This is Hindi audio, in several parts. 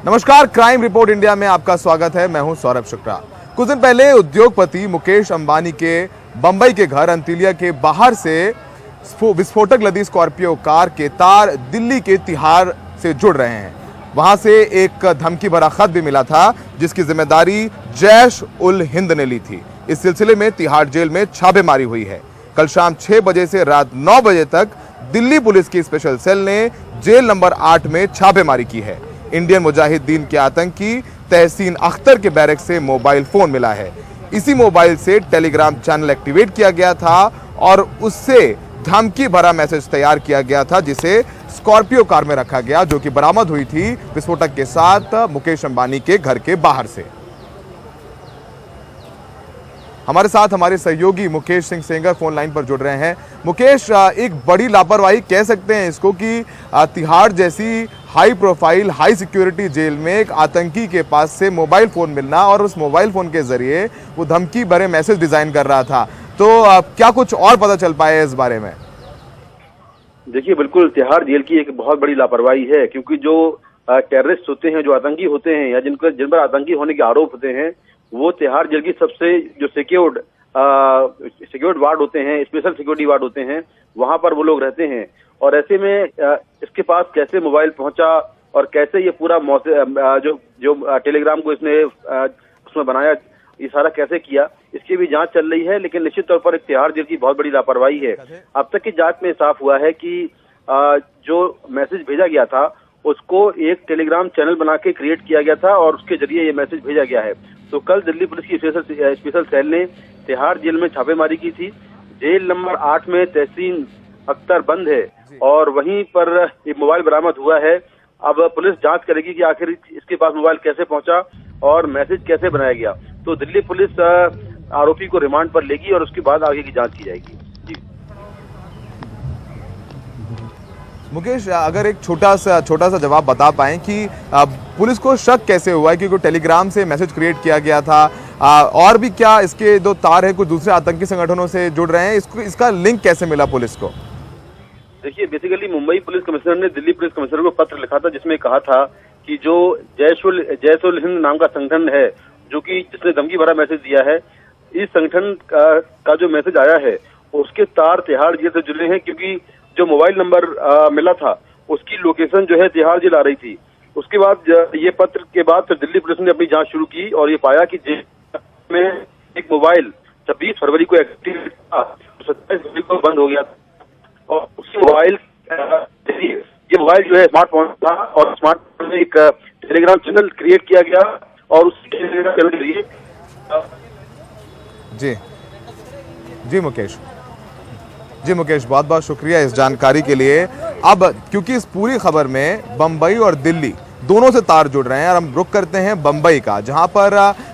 नमस्कार, क्राइम रिपोर्ट इंडिया में आपका स्वागत है। मैं हूं सौरभ शुक्ला। कुछ दिन पहले उद्योगपति मुकेश अंबानी के बंबई के घर अंतिलिया के बाहर से विस्फोटक लदी स्कॉर्पियो कार के तार दिल्ली के तिहाड़ से जुड़ रहे हैं। वहां से एक धमकी भरा खत भी मिला था जिसकी जिम्मेदारी जैश उल हिंद ने ली थी। इस सिलसिले में तिहाड़ जेल में छापेमारी हुई है। कल शाम 6 बजे से रात 9 बजे तक दिल्ली पुलिस की स्पेशल सेल ने जेल नंबर 8 में छापेमारी की है। इंडियन मुजाहिदीन के आतंकी तहसीन अख्तर के बैरक से मोबाइल फोन मिला है। इसी मोबाइल से टेलीग्राम चैनल एक्टिवेट किया गया था और उससे धमकी भरा मैसेज तैयार किया गया था जिसे स्कॉर्पियो कार में रखा गया, जो कि बरामद हुई थी विस्फोटक के साथ मुकेश अंबानी के घर के बाहर से। हमारे साथ हमारे सहयोगी मुकेश सिंह सेंगर फोन लाइन पर जुड़ रहे हैं। मुकेश, एक बड़ी लापरवाही कह सकते हैं इसको कि तिहाड़ जैसी high profile high security jail में एक आतंकी के पास से मोबाइल फोन मिलना और उस मोबाइल फोन के जरिए वो धमकी भरे मैसेज डिजाइन कर रहा था, तो क्या कुछ और पता चल पाया इस बारे में? देखिए, बिल्कुल तिहाड़ जेल की एक बहुत बड़ी लापरवाही है, क्योंकि जो टेररिस्ट होते हैं, जो आतंकी होते हैं या जिन पर आतंकी होने के आरोप होते हैं, वो तिहाड़ जेल की सबसे जो सिक्योर्ड वार्ड होते हैं, स्पेशल सिक्योरिटी वार्ड होते हैं, वहां पर वो लोग रहते हैं। और ऐसे में इसके पास कैसे मोबाइल पहुंचा और कैसे ये पूरा जो टेलीग्राम को इसने उसमें बनाया, ये सारा कैसे किया, इसकी भी जांच चल रही है। लेकिन निश्चित तौर पर एक तिहाड़ जेल की बहुत बड़ी लापरवाही है। अब तक की जांच में साफ हुआ है कि जो मैसेज भेजा गया था उसको एक टेलीग्राम चैनल बना के क्रिएट किया गया था और उसके जरिए ये मैसेज भेजा गया है। तो कल दिल्ली पुलिस की स्पेशल सेल ने तिहाड़ जेल में छापेमारी की थी। जेल नंबर 8 में तहसीन अख्तर बंद है और वहीं पर ये मोबाइल बरामद हुआ है। अब पुलिस जांच करेगी कि आखिर इसके पास मोबाइल कैसे पहुंचा और मैसेज कैसे बनाया गया। तो दिल्ली पुलिस आरोपी को रिमांड पर लेगी और उसके बाद आगे की जांच की जाएगी। मुकेश, अगर एक छोटा सा जवाब बता पाएं कि पुलिस को शक कैसे हुआ है, क्योंकि टेलीग्राम से मैसेज क्रिएट किया गया था, और भी क्या इसके दो तार है कुछ दूसरे आतंकी संगठनों से जुड़ रहे हैं, इसका लिंक कैसे मिला पुलिस को? देखिए, बेसिकली मुंबई पुलिस कमिश्नर ने दिल्ली पुलिस कमिश्नर को पत्र लिखा था जिसमें कहा था कि जो जैश उल हिंद नाम का संगठन है, जो कि जिसने धमकी भरा मैसेज दिया है, इस संगठन का जो मैसेज आया है उसके तार तिहाड़ जेल से जुड़े हैं, क्योंकि जो मोबाइल नंबर मिला था उसकी लोकेशन जो है तिहाड़ जेल आ रही थी। उसके बाद ये पत्र के बाद फिर दिल्ली पुलिस ने अपनी जांच शुरू की और ये पाया कि जेल में एक मोबाइल 26 फरवरी को एक्टिव था, 27 फरवरी को बंद हो गया था और उसी मोबाइल ये मोबाइल जो है स्मार्टफोन था और स्मार्टफोन में एक टेलीग्राम चैनल क्रिएट किया गया और उस टेलीग्राम चैनल के लिए जी मुकेश, बहुत बहुत शुक्रिया इस जानकारी के लिए। अब क्योंकि इस पूरी खबर में बंबई और दिल्ली दोनों से तार जुड़ रहे हैं और हम रुक करते हैं बंबई का, जहां पर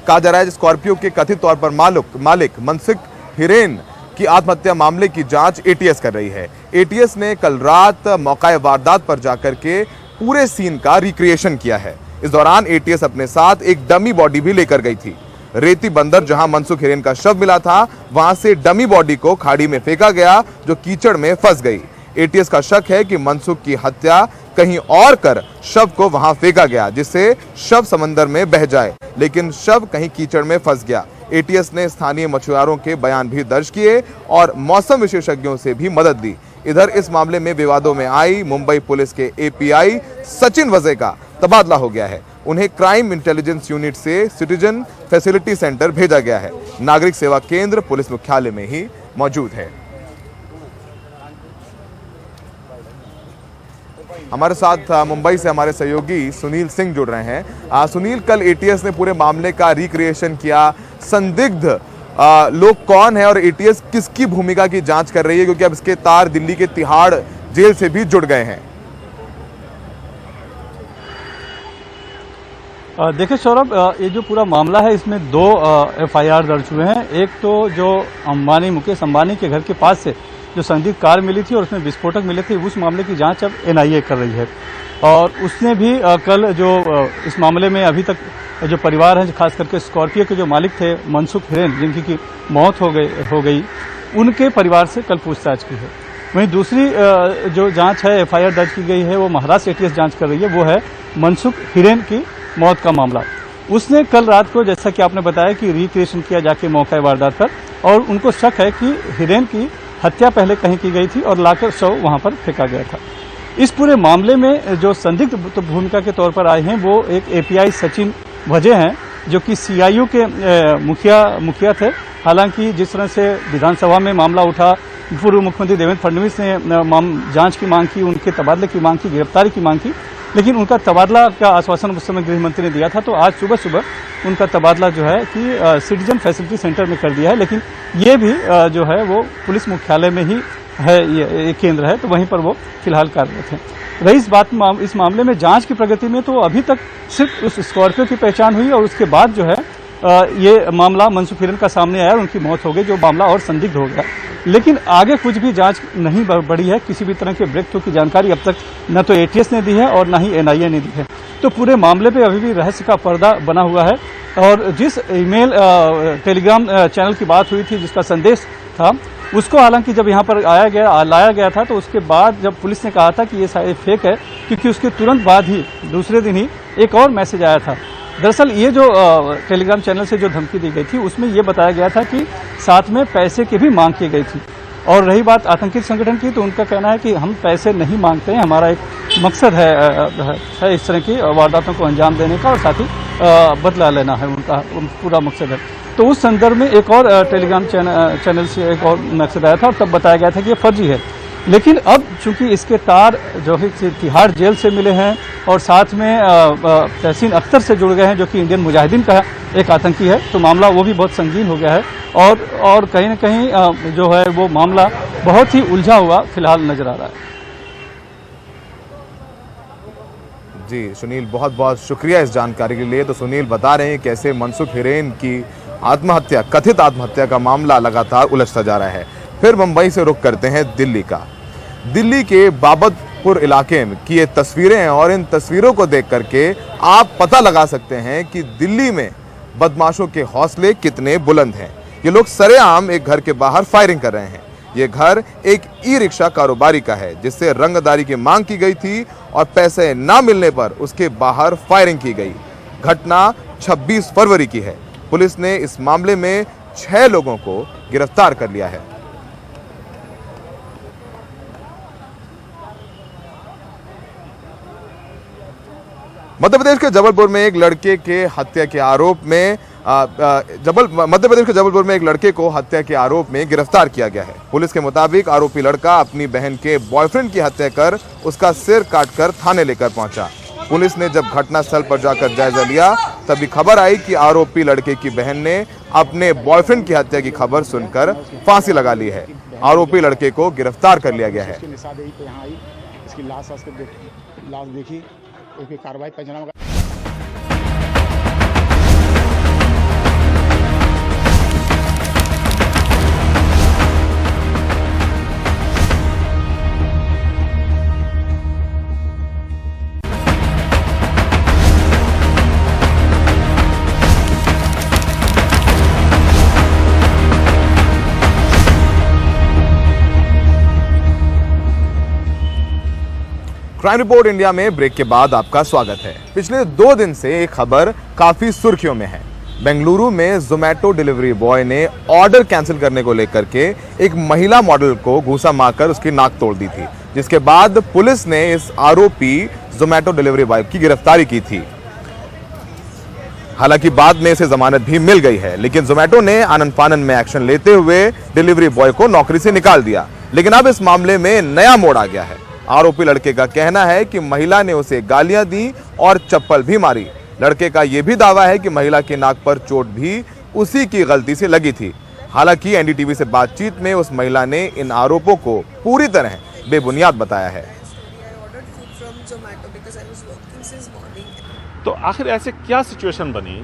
कहा जा रहा है स्कॉर्पियो के कथित तौर पर मालिक मनसुख हिरेन की आत्महत्या मामले की जांच एटीएस कर रही है। एटीएस ने कल रात मौका वारदात पर जाकर के पूरे सीन का रिक्रिएशन किया है। इस दौरान एटीएस अपने साथ एक डमी बॉडी भी लेकर गई थी। रेती बंदर जहां मनसुख हिरेन का शव मिला था, वहां से डमी बॉडी को खाड़ी में फेंका गया जो कीचड़ में फंस गई। एटीएस का शक है कि मनसुख की हत्या कहीं और कर शव को वहां फेंका गया, जिससे शव समंदर में बह जाए, लेकिन शव कहीं कीचड़ में फंस गया। एटीएस ने स्थानीय मछुआरों के बयान भी दर्ज किए और मौसम विशेषज्ञों से भी मदद ली। इधर इस मामले में विवादों में आई मुंबई पुलिस के एपीआई सचिन वजे का तबादला हो गया है। उन्हें क्राइम इंटेलिजेंस यूनिट से सिटीजन फैसिलिटी सेंटर भेजा गया है। नागरिक सेवा केंद्र पुलिस मुख्यालय में ही मौजूद है। हमारे साथ मुंबई से हमारे सहयोगी सुनील सिंह जुड़ रहे हैं। सुनील, कल एटीएस ने पूरे मामले का रिक्रिएशन किया। संदिग्ध लोग कौन है और एटीएस किसकी भूमिका की जांच कर रही है, क्योंकि अब इसके तार दिल्ली के तिहाड़ जेल से भी जुड़ गए हैं? देखिए सौरभ, ये जो पूरा मामला है इसमें 2 एफआईआर दर्ज हुए हैं। एक तो जो मुकेश अंबानी के घर के पास से जो संदिग्ध कार मिली थी और उसमें विस्फोटक मिले थे, उस मामले की जांच अब एनआईए कर रही है। और उसने भी कल जो इस मामले में अभी तक जो परिवार है, खास करके स्कॉर्पियो के जो मालिक थे मनसुख हिरेन, जिनकी की मौत हो गई, उनके परिवार से कल पूछताछ की है। वहीं दूसरी जो जांच है, एफआईआर दर्ज की गई है, वो महाराष्ट्र एटीएस जांच कर रही है, वो है मनसुख हिरेन की मौत का मामला। उसने कल रात को, जैसा कि आपने बताया, कि रिक्रिएशन किया जाके मौका वारदात पर, और उनको शक है कि हिरेन की हत्या पहले कहीं की गई थी और लाकर शव वहां पर फेंका गया था। इस पूरे मामले में जो संदिग्ध भूमिका के तौर पर आए हैं वो एक एपीआई सचिन वजे हैं, जो कि सीआईयू के मुखिया थे। हालांकि जिस तरह से विधानसभा में मामला उठा, पूर्व मुख्यमंत्री देवेंद्र फडणवीस ने जांच की मांग की, उनके तबादले की मांग की, गिरफ्तारी की मांग की, लेकिन उनका तबादला का आश्वासन उस समय गृह मंत्री ने दिया था। तो आज सुबह सुबह उनका तबादला जो है कि सिटीजन फैसिलिटी सेंटर में कर दिया है, लेकिन ये भी जो है वो पुलिस मुख्यालय में ही है, ये केंद्र है, तो वहीं पर वो फिलहाल कार्यरत है। रही इस बात इस मामले में जांच की प्रगति में, तो अभी तक सिर्फ उस स्कॉर्पियो की पहचान हुई और उसके बाद जो है ये मामला मनसुख हिरेन का सामने आया और उनकी मौत हो गई, जो मामला और संदिग्ध हो गया। लेकिन आगे कुछ भी जांच नहीं बढ़ी है, किसी भी तरह के ब्रेक थ्रू की जानकारी अब तक न तो एटीएस ने दी है और न ही एनआईए ने दी है। तो पूरे मामले पे अभी भी रहस्य का पर्दा बना हुआ है। और जिस ईमेल टेलीग्राम चैनल की बात हुई थी, जिसका संदेश था, उसको हालांकि जब यहाँ पर लाया गया था, तो उसके बाद जब पुलिस ने कहा था कि ये शायद फेक है, क्योंकि उसके तुरंत बाद ही दूसरे दिन ही एक और मैसेज आया था। दरअसल ये जो टेलीग्राम चैनल से जो धमकी दी गई थी, उसमें ये बताया गया था कि साथ में पैसे की भी मांग की गई थी। और रही बात आतंकी संगठन की, तो उनका कहना है कि हम पैसे नहीं मांगते हैं, हमारा एक मकसद है इस तरह की वारदातों को अंजाम देने का और साथ ही बदला लेना है, उनका पूरा मकसद है। तो उस संदर्भ में एक और टेलीग्राम चैनल से एक और मैसेज आया था और तब बताया गया था कि ये फर्जी है। लेकिन अब चूंकि इसके तार जो है तिहाड़ जेल से मिले हैं और साथ में तहसीन अख्तर से जुड़ गए हैं, जो कि इंडियन मुजाहिदीन का एक आतंकी है, तो मामला वो भी बहुत संगीन हो गया है और कहीं न कहीं जो है वो मामला बहुत ही उलझा हुआ फिलहाल नजर आ रहा है। जी सुनील, बहुत बहुत शुक्रिया इस जानकारी के लिए। तो सुनील बता रहे हैं कैसे मनसुख हिरेन की आत्महत्या, कथित आत्महत्या का मामला लगातार उलझता जा रहा है। फिर मुंबई से रुख करते हैं दिल्ली का। दिल्ली के बाबतपुर इलाके की ये तस्वीरें हैं और इन तस्वीरों को देख करके आप पता लगा सकते हैं कि दिल्ली में बदमाशों के हौसले कितने बुलंद हैं। ये लोग सरेआम एक घर के बाहर फायरिंग कर रहे हैं। ये घर एक ई रिक्शा कारोबारी का है, जिससे रंगदारी की मांग की गई थी और पैसे ना मिलने पर उसके बाहर फायरिंग की गई। घटना 26 फरवरी की है। पुलिस ने इस मामले में 6 लोगों को गिरफ्तार कर लिया है। मध्य प्रदेश के जबलपुर में एक लड़के के हत्या के आरोप में मध्य प्रदेश के जबलपुर में एक लड़के को हत्या के आरोप में गिरफ्तार किया गया है। पुलिस के मुताबिक आरोपी लड़का अपनी बहन के बॉयफ्रेंड की हत्या कर उसका सिर काटकर थाने लेकर पहुंचा। पुलिस ने जब घटनास्थल पर जाकर जायजा लिया, तभी खबर आई कि आरोपी लड़के की बहन ने अपने बॉयफ्रेंड की हत्या की खबर सुनकर फांसी लगा ली है। आरोपी लड़के को गिरफ्तार कर लिया गया है। इसकी लाश देखी, उसकी कार्रवाई पंचनामा। क्राइम रिपोर्ट इंडिया में ब्रेक के बाद आपका स्वागत है। पिछले 2 दिन से एक खबर काफी सुर्खियों में है। बेंगलुरु में जोमैटो डिलीवरी बॉय ने ऑर्डर कैंसिल करने को लेकर के एक महिला मॉडल को घूंसा मारकर उसकी नाक तोड़ दी थी, जिसके बाद पुलिस ने इस आरोपी जोमैटो डिलीवरी बॉय की गिरफ्तारी की थी। हालांकि बाद में इसे जमानत भी मिल गई है, लेकिन जोमैटो ने आनन फानन में एक्शन लेते हुए डिलीवरी बॉय को नौकरी से निकाल दिया। लेकिन अब इस मामले में नया मोड़ आ गया है। आरोपी लड़के का कहना है कि महिला ने उसे गालियां दी और चप्पल भी मारी। लड़के का यह भी दावा है कि महिला के नाक पर चोट भी उसी की गलती से लगी थी। हालांकि एनडीटीवी से बातचीत में उस महिला ने इन आरोपों को पूरी तरह बेबुनियाद बताया है। तो आखिर ऐसे क्या सिचुएशन बनी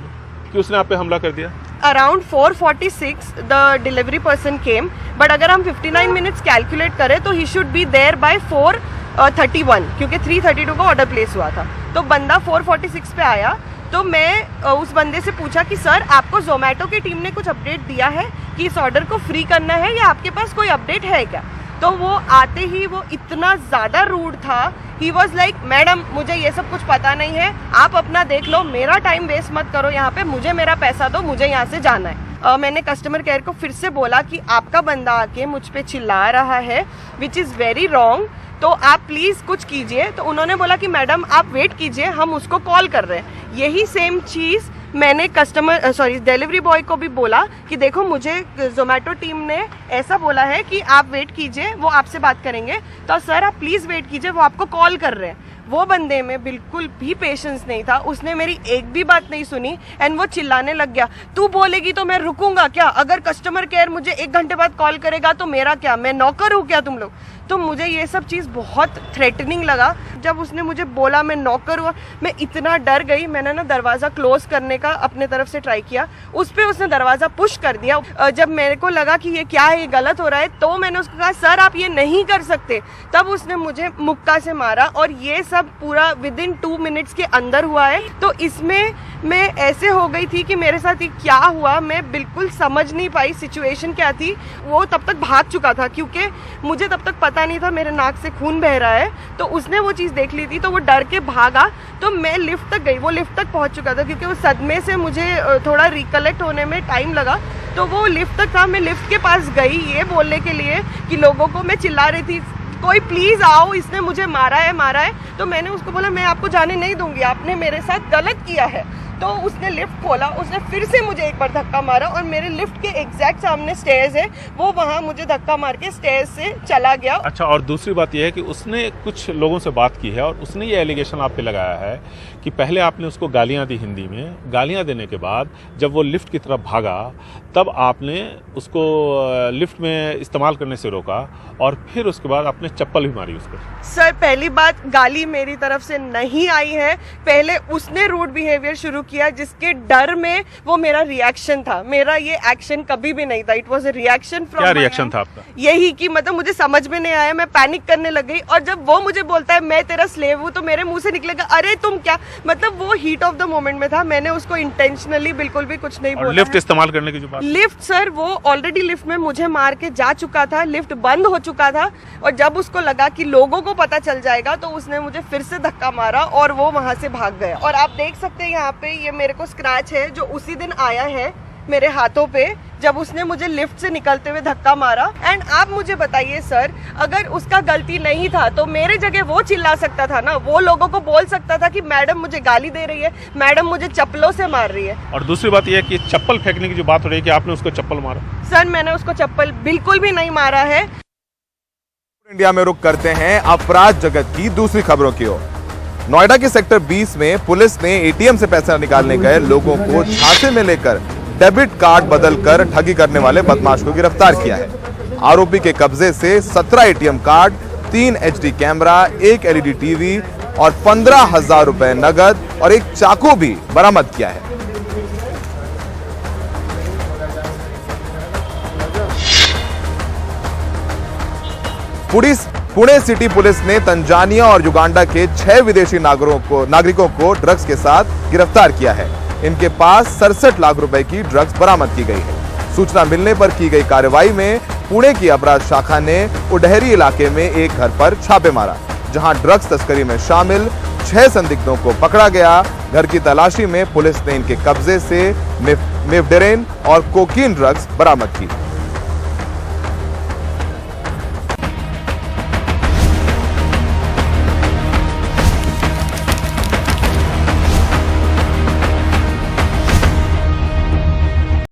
कि उसने आप पे हमला कर दिया? Around 4:46 the delivery person came, but अगर हम 59 minutes कैलकुलेट करें तो he should be there by 4:31, क्योंकि 3:32 को ऑर्डर प्लेस हुआ था। तो बंदा 4:46 पे आया, तो मैं उस बंदे से पूछा कि सर आपको जोमेटो की टीम ने कुछ अपडेट दिया है कि इस ऑर्डर को फ्री करना है या आपके पास कोई अपडेट है क्या? तो वो आते ही वो इतना ज़्यादा रूड था ही वॉज लाइक मैडम मुझे ये सब कुछ पता नहीं है, आप अपना देख लो, मेरा टाइम वेस्ट मत करो यहाँ पे, मुझे मेरा पैसा दो, मुझे यहाँ से जाना है। मैंने कस्टमर केयर को फिर से बोला कि आपका बंदा आके मुझ पे चिल्ला रहा है विच इज़ वेरी रॉन्ग, तो आप प्लीज़ कुछ कीजिए। तो उन्होंने बोला कि मैडम आप वेट कीजिए, हम उसको कॉल कर रहे हैं। यही सेम चीज़ मैंने डिलीवरी बॉय को भी बोला कि देखो मुझे जोमेटो टीम ने ऐसा बोला है कि आप वेट कीजिए, वो आपसे बात करेंगे। तो सर आप प्लीज़ वेट कीजिए, वो आपको कॉल कर रहे हैं। वो बंदे में बिल्कुल भी पेशेंस नहीं था, उसने मेरी एक भी बात नहीं सुनी एंड वो चिल्लाने लग गया, तू बोलेगी तो मैं रुकूंगा क्या? अगर कस्टमर केयर मुझे 1 घंटे बाद कॉल करेगा तो मेरा क्या, मैं नौकर हूँ क्या तुम लोग? तो मुझे ये सब चीज़ बहुत थ्रेटनिंग लगा। जब उसने मुझे बोला मैं नौकर हुआ, मैं इतना डर गई, मैंने ना दरवाज़ा क्लोज करने का अपने तरफ से ट्राई किया, उस पर उसने दरवाज़ा पुश कर दिया। जब मेरे को लगा कि ये क्या है, ये गलत हो रहा है, तो मैंने उसको कहा सर आप ये नहीं कर सकते। तब उसने मुझे मुक्का से मारा और ये सब पूरा विदिन 2 मिनट्स के अंदर हुआ है। तो इसमें मैं ऐसे हो गई थी कि मेरे साथ ये क्या हुआ मैं बिल्कुल समझ नहीं पाई, सिचुएशन क्या थी। वो तब तक भाग चुका था क्योंकि मुझे तब तक पता नहीं था मेरे नाक से खून बह रहा है, तो उसने वो चीज़ देख ली थी, तो वो डर के भागा। तो मैं लिफ्ट तक गई, वो लिफ्ट तक पहुंच चुका था क्योंकि वो सदमे से मुझे थोड़ा रिकलेक्ट होने में टाइम लगा। तो वो लिफ्ट तक था, मैं लिफ्ट के पास गई ये बोलने के लिए कि लोगों को मैं चिल्ला रही थी कोई प्लीज आओ, इसने मुझे मारा है। तो मैंने उसको बोला मैं आपको जाने नहीं दूंगी, आपने मेरे साथ गलत किया है। तो उसने लिफ्ट खोला, उसने फिर से मुझे एक बार धक्का मारा और मेरे लिफ्ट के एग्जैक्ट सामने स्टेयर्स है, वो वहाँ मुझे धक्का मार के स्टेयर्स से चला गया। अच्छा, और दूसरी बात यह है कि उसने कुछ लोगों से बात की है और उसने ये एलिगेशन आप पे लगाया है कि पहले आपने उसको गालियां दी हिंदी में, गालियां देने के बाद जब वो लिफ्ट की तरफ भागा तब आपने उसको लिफ्ट में इस्तेमाल करने से रोका और फिर उसके बाद आपने चप्पल भी मारी उसको। सर पहली बात गाली मेरी तरफ से नहीं आई है, पहले उसने रूड बिहेवियर शुरू किया जिसके डर में वो मेरा रिएक्शन था। मेरा ये एक्शन कभी भी नहीं था, it was a reaction from. क्या रिएक्शन था आपका? यही कि मतलब मुझे समझ में नहीं आया, मैं पैनिक करने लग गई। और जब वो मुझे बोलता है मैं तेरा स्लेव हूँ तो मेरे मुंह से निकलेगा अरे तुम क्या, मतलब वो हीट ऑफ द मोमेंट में था। मैंने उसको इंटेंशनली बिल्कुल भी कुछ नहीं बोला। लिफ्ट इस्तेमाल करने की जो बात, लिफ्ट सर वो ऑलरेडी लिफ्ट में मुझे मार के जा चुका था, लिफ्ट बंद हो चुका था और जब उसको लगा कि लोगों को पता चल जाएगा तो उसने मुझे फिर से धक्का मारा और वो वहां से भाग गया। और आप देख सकते हैं यहाँ पे ये मेरे को स्क्रैच है जो उसी दिन आया है मेरे हाथों पे जब उसने मुझे लिफ्ट से निकलते हुए धक्का मारा। एंड आप मुझे बताइए सर, अगर उसका गलती नहीं था तो मेरे जगह वो चिल्ला सकता था ना, वो लोगों को बोल सकता था कि मैडम मुझे गाली दे रही है, मैडम मुझे चप्पलों से मार रही है। और दूसरी बात यह है कि चप्पल फेंकने की जो बात हो रही है कि आपने उसको चप्पल मारा। सर मैंने उसको चप्पल बिल्कुल भी नहीं मारा है। इंडिया में रुक करते हैं अपराध जगत की दूसरी खबरों की ओर। नोएडा के सेक्टर 20 में पुलिस ने एटीएम से पैसा निकालने गए लोगों को झांसे में लेकर डेबिट कार्ड बदलकर ठगी करने वाले बदमाश को गिरफ्तार किया है। आरोपी के कब्जे से 17 ATM card, 3 HD camera, 1 LED TV और 15,000 रुपए नगद और एक चाकू भी बरामद किया है। पुणे सिटी पुलिस ने तंजानिया और युगांडा के 6 विदेशी नागरिकों को ड्रग्स के साथ गिरफ्तार किया है। इनके पास 67 लाख रुपए की ड्रग्स बरामद की गई है। सूचना मिलने पर की गई कार्रवाई में पुणे की अपराध शाखा ने उडहरी इलाके में एक घर पर छापे मारा, जहां ड्रग्स तस्करी में शामिल 6 संदिग्धों को पकड़ा गया। घर की तलाशी में पुलिस ने इनके कब्जे से मेफेड्रेन और कोकीन ड्रग्स बरामद की।